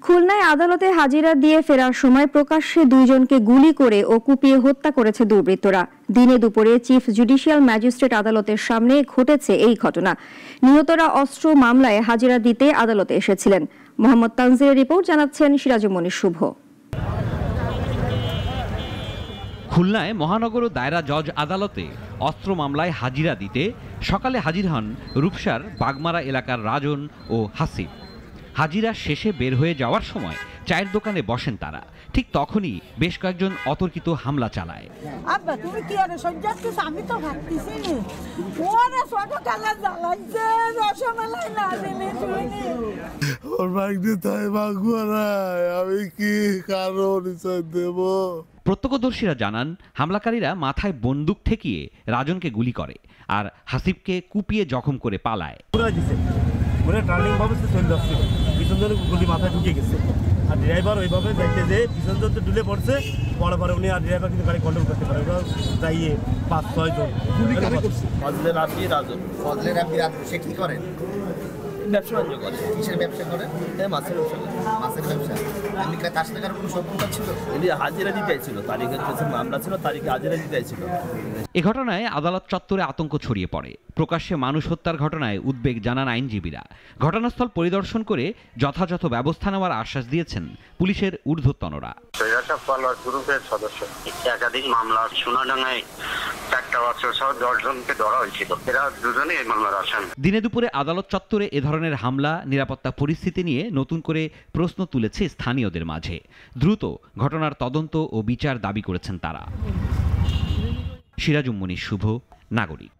খুলনায় আদালতে হাজিরা দিয়ে ফেরার সময় প্রকাশ্যে দুইজনকে গুলি করে ও কুপিয়ে হত্যা করেছে দুর্বৃত্তরা। দিনে দুপুরে চিফ জুডিশিয়াল ম্যাজিস্ট্রেট আদালতের সামনে ঘটেছে এই ঘটনা। নিহতরা অস্ত্র মামলায় হাজিরা দিতে আদালতে এসেছিলেন। মোহাম্মদ তানজিরের রিপোর্ট, জানাচ্ছেন সিরাজুমনি শুভ। খুলনায় মহানগর দায়রা জজ আদালতে অস্ত্র মামলায় হাজিরা দিতে সকালে হাজির হন রূপসার বাগমারা এলাকার রাজন ও হাসিব। হাজিরা শেষে বের হয়ে যাওয়ার সময় চায়ের দোকানে বসেন তারা। ঠিক তখনই বেশ কয়েকজন অতর্কিত হামলা চালায়। প্রত্যক্ষদর্শীরা জানান, হামলাকারীরা মাথায় বন্দুক ঠেকিয়ে রাজনকে গুলি করে আর হাসিবকে কুপিয়ে জখম করে পালায়। গুলি মাথায় ঢুকে গেছে আর ড্রাইভার ওইভাবে দেখতে যে পিছন জন ডুলে পড়ছে, পরে পরে উনি আর ড্রাইভার কিন্তু গাড়ি কন্ট্রোল করতে পারে। ওরা যাইয়ে 5-6 জন গুলি করছে। ফজলের রাব্বি রাজন সে কি করেন? ব্যবসা বাণিজ্য করে। কিসের ব্যবসা করেন? মাছের ব্যবসা করে। মাছের ব্যবসা। আপনি তার সাথে কোনো শত্রুতা ছিল? উনি হাজিরা দিতে ছিল, তারিখের কিছু মামলা ছিল, তারিখে হাজিরা দিতে ছিল। এ ঘটনায় আদালত চত্বরে আতঙ্ক ছড়িয়ে পড়ে। প্রকাশ্যে মানুষ হত্যার ঘটনায় উদ্বেগ জানান আইনজীবীরা। ঘটনাস্থল পরিদর্শন করে যথাযথ ব্যবস্থা নেওয়ার আশ্বাস দিয়েছেন পুলিশের ঊর্ধ্বতনরা। গ্রুপের সদস্য একাধিক মামলা সোনাডাঙ্গায় 4টা বছর সহ 10 জনকে ধরা হয়েছিল। এরা দুজনেই এই মামলার আসামি। দিনে দুপুরে আদালত চত্বরে এ ধরনের হামলা নিরাপত্তা পরিস্থিতি নিয়ে নতুন করে প্রশ্ন তুলেছে স্থানীয়দের মাঝে। দ্রুত ঘটনার তদন্ত ও বিচার দাবি করেছেন তারা। সিরাজুমনি শুভ, নাগরিক।